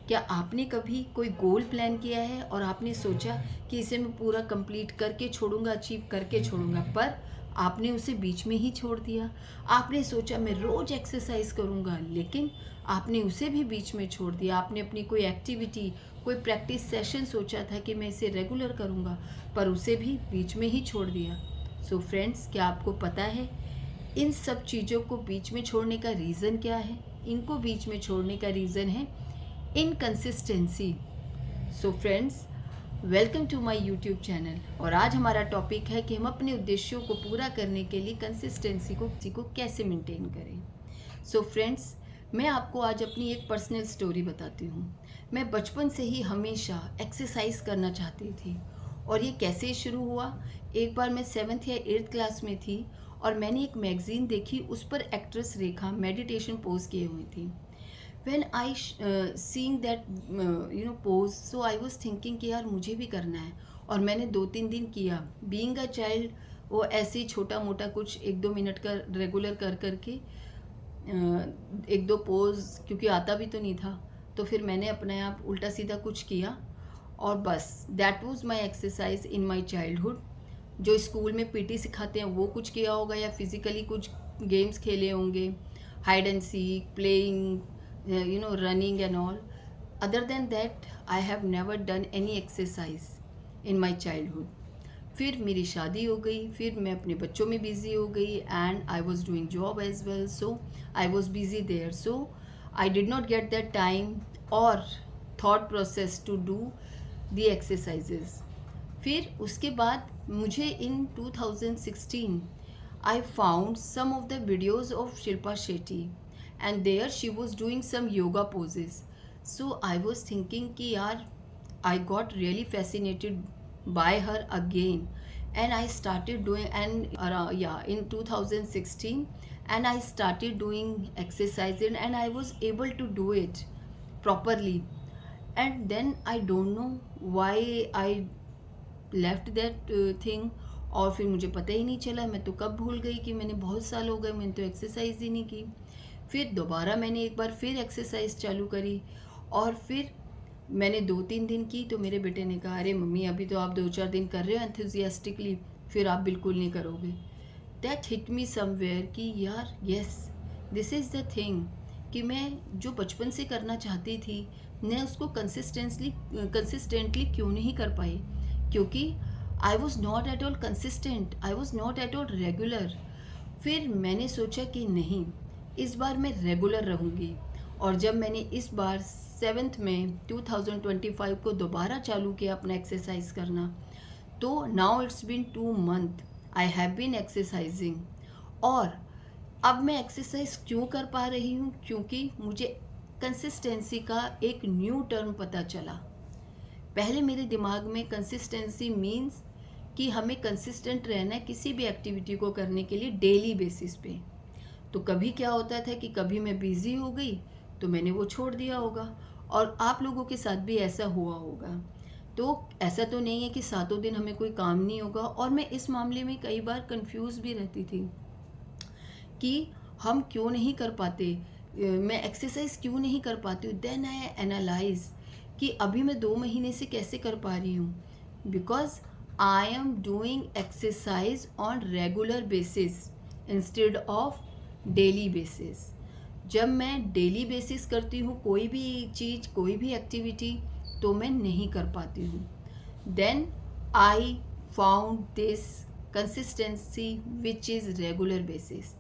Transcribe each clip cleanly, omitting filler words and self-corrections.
क्या आपने कभी कोई गोल प्लान किया है और आपने सोचा कि इसे मैं पूरा कंप्लीट करके छोड़ूंगा, अचीव करके छोड़ूंगा, पर आपने उसे बीच में ही छोड़ दिया? आपने सोचा मैं रोज़ एक्सरसाइज करूंगा, लेकिन आपने उसे भी बीच में छोड़ दिया। आपने अपनी कोई एक्टिविटी, कोई प्रैक्टिस सेशन सोचा था कि मैं इसे रेगुलर करूंगा, पर उसे भी बीच में ही छोड़ दिया। सो फ्रेंड्स, क्या आपको पता है इन सब चीज़ों को बीच में छोड़ने का रीज़न क्या है? इनको बीच में छोड़ने का रीज़न है inconsistency. So friends, welcome to my YouTube channel. और आज हमारा टॉपिक है कि हम अपने उद्देश्यों को पूरा करने के लिए कंसिस्टेंसी को कैसे मेंटेन करें। सो फ्रेंड्स, मैं आपको आज अपनी एक पर्सनल स्टोरी बताती हूँ। मैं बचपन से ही हमेशा एक्सरसाइज करना चाहती थी। और ये कैसे शुरू हुआ? एक बार मैं 7th या 8th क्लास में थी और मैंने एक मैगज़ीन देखी, उस पर एक्ट्रेस रेखा मेडिटेशन पोज किए हुई थी। when I seeing that pose, so I was thinking कि यार मुझे भी करना है। और मैंने 2-3 दिन किया। बीइंग अ चाइल्ड, वो ऐसे ही छोटा मोटा कुछ 1-2 मिनट का रेगुलर कर करके एक दो पोज, क्योंकि आता भी तो नहीं था, तो फिर मैंने अपने आप उल्टा सीधा कुछ किया और बस that was my exercise in my childhood. जो स्कूल में पीटी सिखाते हैं वो कुछ किया होगा, या फिजिकली कुछ गेम्स खेले होंगे, hide and seek, playing, running and all. Other than that, I have never done any exercise in my childhood. फिर मेरी शादी हो गई, फिर मैं अपने बच्चों में बिज़ी हो गई, and I was doing job as well, so I was busy there, so I did not get that time और thought process to do the exercises. फिर उसके बाद मुझे इन 2016 I found some of the videos of Shilpa Shetty, and there she was doing some yoga poses. So I was thinking कि यार, I got really fascinated by her again, and I started doing, and in 2016, and I started doing exercising, and I was able to do it properly. And then I don't know why I left that thing, और फिर मुझे पता ही नहीं चला, मैं तो कब भूल गई कि मैंने बहुत साल हो गए मैंने तो एक्सरसाइज ही नहीं की। फिर दोबारा मैंने एक बार फिर एक्सरसाइज चालू करी, और फिर मैंने 2-3 दिन की, तो मेरे बेटे ने कहा, अरे मम्मी अभी तो आप 2-4 दिन कर रहे हो एंथुजियास्टिकली, फिर आप बिल्कुल नहीं करोगे। दैट हिट मी समवेयर कि यार yes, this is the thing, कि मैं जो बचपन से करना चाहती थी, मैं उसको कंसिस्टेंटली क्यों नहीं कर पाई, क्योंकि I was not at all consistent, I was not at all regular. फिर मैंने सोचा कि नहीं, इस बार मैं रेगुलर रहूँगी। और जब मैंने इस बार 7th में 2025 को दोबारा चालू किया अपना एक्सरसाइज करना, तो now it's been 2 month I have been exercising. और अब मैं एक्सरसाइज क्यों कर पा रही हूँ? क्योंकि मुझे कंसिस्टेंसी का एक न्यू टर्म पता चला। पहले मेरे दिमाग में कंसिस्टेंसी मीन्स कि हमें कंसिस्टेंट रहना है किसी भी एक्टिविटी को करने के लिए डेली बेसिस पे। तो कभी क्या होता था कि कभी मैं बिज़ी हो गई तो मैंने वो छोड़ दिया होगा, और आप लोगों के साथ भी ऐसा हुआ होगा। तो ऐसा तो नहीं है कि सातों दिन हमें कोई काम नहीं होगा, और मैं इस मामले में कई बार कंफ्यूज भी रहती थी कि हम क्यों नहीं कर पाते, मैं एक्सरसाइज क्यों नहीं कर पाती हूँ। देन आई एनालाइज कि अभी मैं 2 महीने से कैसे कर पा रही हूँ, because I am doing exercise on regular basis instead of daily basis. जब मैं डेली बेसिस करती हूँ कोई भी चीज़, कोई भी एक्टिविटी, तो मैं नहीं कर पाती हूँ। Then I found this consistency which is regular basis.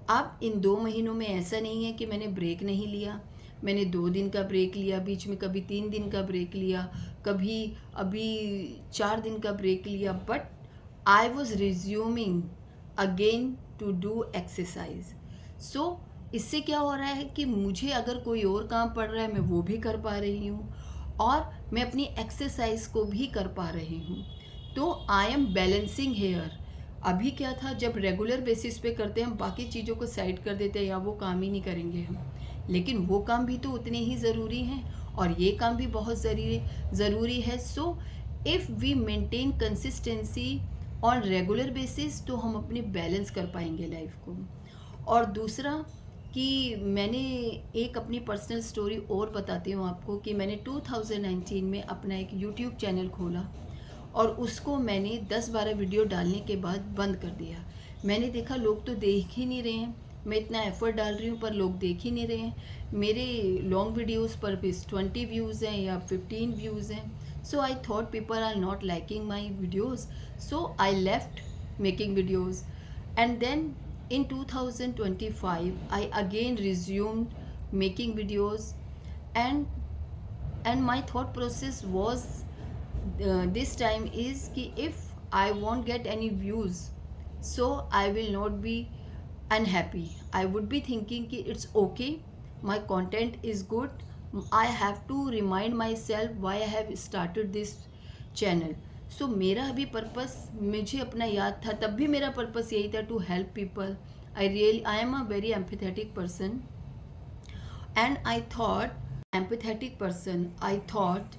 अब इन 2 महीनों में ऐसा नहीं है कि मैंने ब्रेक नहीं लिया, मैंने 2 दिन का ब्रेक लिया, बीच में कभी 3 दिन का ब्रेक लिया, कभी अभी 4 दिन का ब्रेक लिया, but I was resuming again to do exercise. So इससे क्या हो रहा है कि मुझे अगर कोई और काम पड़ रहा है मैं वो भी कर पा रही हूँ, और मैं अपनी एक्सरसाइज को भी कर पा रही हूँ। तो आई एम बैलेंसिंग हेयर। अभी क्या था, जब रेगुलर बेसिस पे करते हैं हम बाकी चीज़ों को साइड कर देते हैं, या वो काम ही नहीं करेंगे हम, लेकिन वो काम भी तो उतने ही ज़रूरी हैं, और ये काम भी बहुत ज़रूरी है। So if we maintain consistency on regular basis, तो हम अपने बैलेंस कर पाएंगे लाइफ को। और दूसरा, कि मैंने एक अपनी पर्सनल स्टोरी और बताती हूँ आपको कि मैंने 2019 में अपना एक यूट्यूब चैनल खोला और उसको मैंने 10-12 वीडियो डालने के बाद बंद कर दिया। मैंने देखा लोग तो देख ही नहीं रहे हैं, मैं इतना एफ़र्ट डाल रही हूँ पर लोग देख ही नहीं रहे हैं। मेरे लॉन्ग वीडियोस पर भी 20 व्यूज़ हैं या 15 व्यूज़ हैं। So I thought people are not liking my videos, so I left making videos. And then in 2025 I again resumed making videos, and my thought process was this time is कि if I won't get any views, so I will not be unhappy. I would be thinking कि it's okay, my content is good, I have to remind myself why I have started this channel. सो मेरा अभी purpose मुझे अपना याद था, तब भी मेरा पर्पस यही था, to help people. I am a very empathetic person, and I thought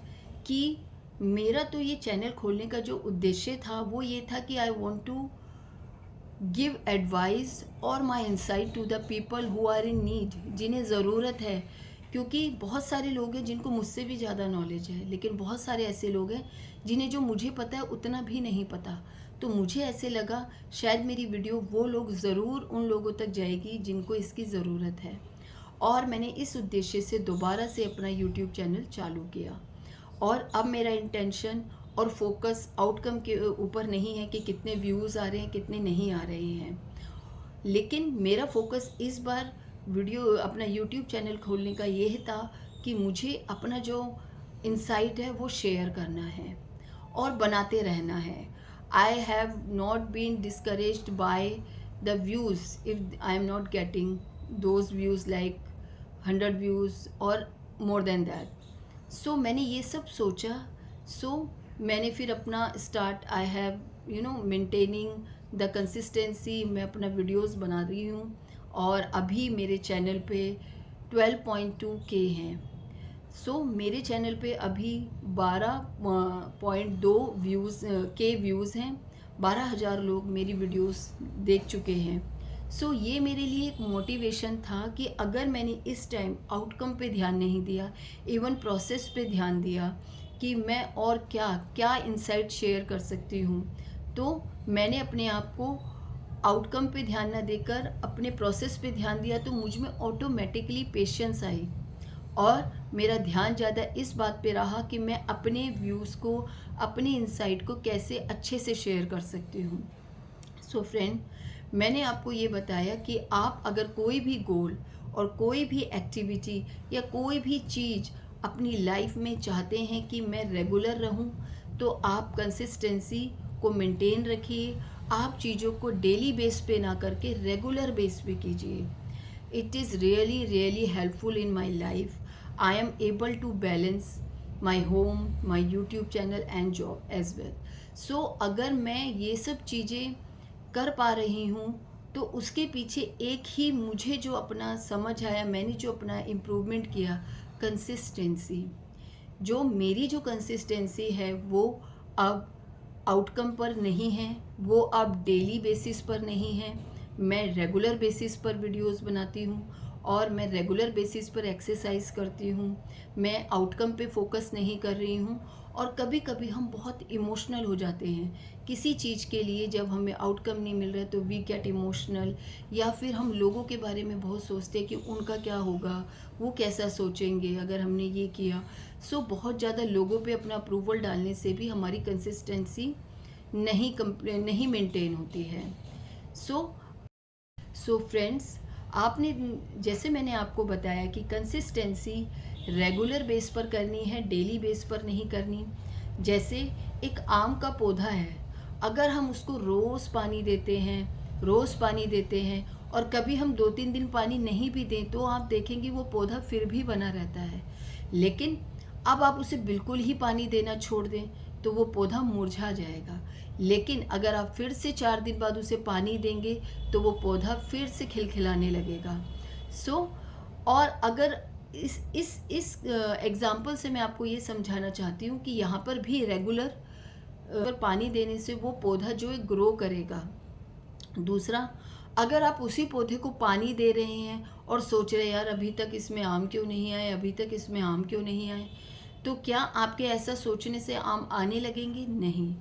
कि मेरा तो ये चैनल खोलने का जो उद्देश्य था वो ये था कि I want to give advice और my insight to the people who are in need, जिन्हें ज़रूरत है। क्योंकि बहुत सारे लोग हैं जिनको मुझसे भी ज़्यादा नॉलेज है, लेकिन बहुत सारे ऐसे लोग हैं जिन्हें जो मुझे पता है उतना भी नहीं पता। तो मुझे ऐसे लगा शायद मेरी वीडियो वो लोग ज़रूर उन लोगों तक जाएगी जिनको इसकी ज़रूरत है। और मैंने इस उद्देश्य से दोबारा से अपना यूट्यूब चैनल चालू किया। और अब मेरा इंटेंशन और फोकस आउटकम के ऊपर नहीं है कि कितने व्यूज़ आ रहे हैं कितने नहीं आ रहे हैं, लेकिन मेरा फोकस इस बार वीडियो अपना यूट्यूब चैनल खोलने का ये था कि मुझे अपना जो इंसाइट है वो शेयर करना है और बनाते रहना है। I have not been discouraged by the views if I am not getting those views like 100 views और मोर देन दैट। सो मैंने ये सब सोचा। सो मैंने फिर अपना start, I have maintaining the consistency, मैं अपना वीडियोस बना रही हूँ और अभी मेरे चैनल पे 12.2K हैं। सो मेरे चैनल पे अभी 12.2 व्यूज़ हैं। 12,000 लोग मेरी वीडियोस देख चुके हैं। सो ये मेरे लिए एक मोटिवेशन था कि अगर मैंने इस टाइम आउटकम पे ध्यान नहीं दिया, इवन प्रोसेस पे ध्यान दिया कि मैं और क्या क्या इंसाइट शेयर कर सकती हूँ, तो मैंने अपने आप को आउटकम पे ध्यान ना देकर अपने प्रोसेस पे ध्यान दिया, तो मुझ में ऑटोमेटिकली पेशेंस आई और मेरा ध्यान ज़्यादा इस बात पे रहा कि मैं अपने व्यूज़ को, अपनी इंसाइट को कैसे अच्छे से शेयर कर सकती हूँ। सो फ्रेंड, मैंने आपको ये बताया कि आप अगर कोई भी गोल और कोई भी एक्टिविटी या कोई भी चीज़ अपनी लाइफ में चाहते हैं कि मैं रेगुलर रहूं, तो आप कंसिस्टेंसी को मेंटेन रखिए। आप चीज़ों को डेली बेस पे ना करके रेगुलर बेस पे कीजिए। It is really really helpful in my life. I am able to balance my home, my YouTube channel and job as well. So अगर मैं ये सब चीज़ें कर पा रही हूँ तो उसके पीछे एक ही मुझे जो अपना समझ आया, मैंने जो अपना इम्प्रूवमेंट किया, कंसिस्टेंसी। जो मेरी जो कंसिस्टेंसी है वो अब आउटकम पर नहीं है, वो अब डेली बेसिस पर नहीं है। मैं रेगुलर बेसिस पर वीडियोस बनाती हूँ और मैं रेगुलर बेसिस पर एक्सरसाइज करती हूँ। मैं आउटकम पे फोकस नहीं कर रही हूँ। और कभी कभी हम बहुत इमोशनल हो जाते हैं किसी चीज़ के लिए, जब हमें आउटकम नहीं मिल रहा है तो वी गेट इमोशनल, या फिर हम लोगों के बारे में बहुत सोचते हैं कि उनका क्या होगा, वो कैसा सोचेंगे अगर हमने ये किया। सो बहुत ज़्यादा लोगों पे अपना अप्रूवल डालने से भी हमारी कंसिस्टेंसी नहीं मेंटेन होती है। सो फ्रेंड्स, आपने, जैसे मैंने आपको बताया कि कंसिस्टेंसी रेगुलर बेस पर करनी है, डेली बेस पर नहीं करनी। जैसे एक आम का पौधा है, अगर हम उसको रोज़ पानी देते हैं और कभी हम 2-3 दिन पानी नहीं भी दें तो आप देखेंगे वो पौधा फिर भी बना रहता है। लेकिन अब आप उसे बिल्कुल ही पानी देना छोड़ दें तो वो पौधा मुरझा जाएगा। लेकिन अगर आप फिर से 4 दिन बाद उसे पानी देंगे तो वो पौधा फिर से खिलखिलाने लगेगा। और अगर इस एग्ज़ाम्पल से मैं आपको ये समझाना चाहती हूँ कि यहाँ पर भी रेगुलर पानी देने से वो पौधा जो है ग्रो करेगा। दूसरा, अगर आप उसी पौधे को पानी दे रहे हैं और सोच रहे हैं यार अभी तक इसमें आम क्यों नहीं आए, अभी तक इसमें आम क्यों नहीं आए, तो क्या आपके ऐसा सोचने से आम आने लगेंगे? नहीं।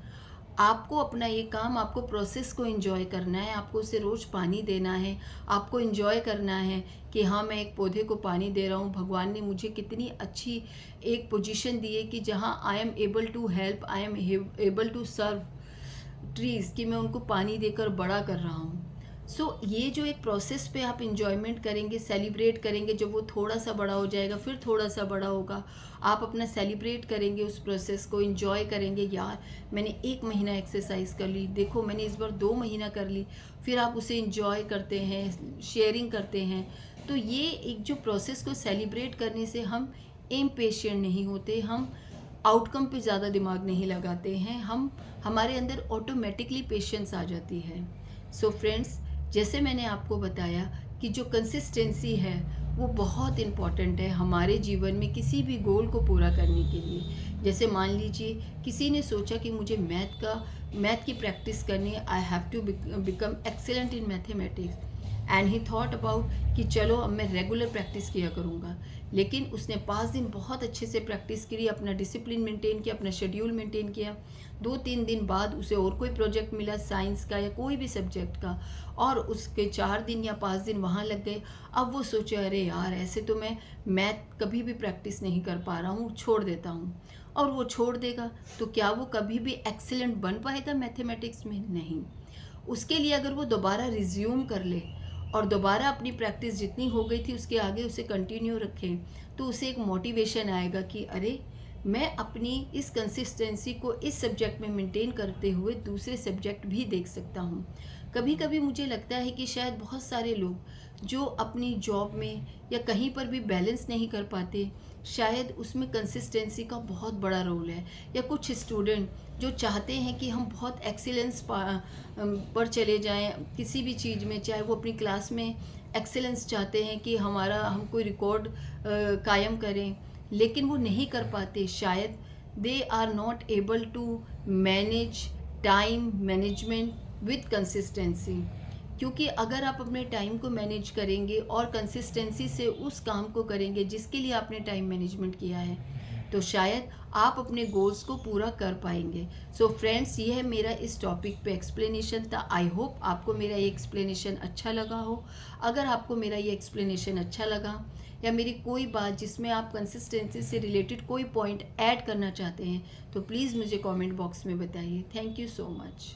आपको अपना ये काम, आपको प्रोसेस को एंजॉय करना है, आपको उसे रोज़ पानी देना है, आपको एंजॉय करना है कि हाँ मैं एक पौधे को पानी दे रहा हूँ, भगवान ने मुझे कितनी अच्छी एक पोजीशन दी है कि जहाँ I am able to help, I am able to serve trees, कि मैं उनको पानी देकर बड़ा कर रहा हूँ। ये जो एक प्रोसेस पे आप इंजॉयमेंट करेंगे, सेलिब्रेट करेंगे, जब वो थोड़ा सा बड़ा हो जाएगा फिर थोड़ा सा बड़ा होगा, आप अपना सेलिब्रेट करेंगे, उस प्रोसेस को इंजॉय करेंगे। यार मैंने 1 महीना एक्सरसाइज कर ली, देखो मैंने इस बार 2 महीना कर ली, फिर आप उसे इंजॉय करते हैं, शेयरिंग करते हैं। तो ये एक जो प्रोसेस को सेलिब्रेट करने से हम इम्पेशेंट नहीं होते, हम आउटकम पे ज़्यादा दिमाग नहीं लगाते हैं, हमारे अंदर ऑटोमेटिकली पेशेंस आ जाती है। फ्रेंड्स, जैसे मैंने आपको बताया कि जो कंसिस्टेंसी है वो बहुत इम्पॉर्टेंट है हमारे जीवन में किसी भी गोल को पूरा करने के लिए। जैसे मान लीजिए किसी ने सोचा कि मुझे मैथ की प्रैक्टिस करनी है, I have to become excellent in mathematics, and he thought about कि चलो अब मैं रेगुलर प्रैक्टिस किया करूँगा। लेकिन उसने 5 दिन बहुत अच्छे से प्रैक्टिस करी, अपना डिसिप्लिन मेंटेन किया, अपना शेड्यूल मेंटेन किया। 2-3 दिन बाद उसे और कोई प्रोजेक्ट मिला साइंस का या कोई भी सब्जेक्ट का, और उसके 4 दिन या 5 दिन वहाँ लग गए। अब वो सोचे अरे यार ऐसे तो मैं मैथ कभी भी प्रैक्टिस नहीं कर पा रहा हूँ, छोड़ देता हूँ। और वो छोड़ देगा तो क्या वो कभी भी एक्सीलेंट बन पाएगा मैथमेटिक्स में? नहीं। उसके लिए अगर वो दोबारा रिज्यूम कर ले और दोबारा अपनी प्रैक्टिस जितनी हो गई थी उसके आगे उसे कंटिन्यू रखें, तो उसे एक मोटिवेशन आएगा कि अरे मैं अपनी इस कंसिस्टेंसी को इस सब्जेक्ट में मेंटेन करते हुए दूसरे सब्जेक्ट भी देख सकता हूँ। कभी कभी मुझे लगता है कि शायद बहुत सारे लोग जो अपनी जॉब में या कहीं पर भी बैलेंस नहीं कर पाते, शायद उसमें कंसिस्टेंसी का बहुत बड़ा रोल है। या कुछ स्टूडेंट जो चाहते हैं कि हम बहुत एक्सीलेंस पर चले जाएं किसी भी चीज़ में, चाहे वो अपनी क्लास में एक्सीलेंस चाहते हैं कि हम कोई रिकॉर्ड कायम करें, लेकिन वो नहीं कर पाते। शायद they are not able to manage time management with consistency. क्योंकि अगर आप अपने टाइम को मैनेज करेंगे और कंसिस्टेंसी से उस काम को करेंगे जिसके लिए आपने टाइम मैनेजमेंट किया है, तो शायद आप अपने गोल्स को पूरा कर पाएंगे। फ्रेंड्स, ये है मेरा इस टॉपिक पे एक्सप्लेनेशन था। आई होप आपको मेरा ये एक्सप्लेनेशन अच्छा लगा हो। अगर आपको मेरा ये एक्सप्लेनेशन अच्छा लगा या मेरी कोई बात जिसमें आप कंसिस्टेंसी से रिलेटेड कोई पॉइंट ऐड करना चाहते हैं, तो प्लीज़ मुझे कमेंट बॉक्स में बताइए। Thank you so much.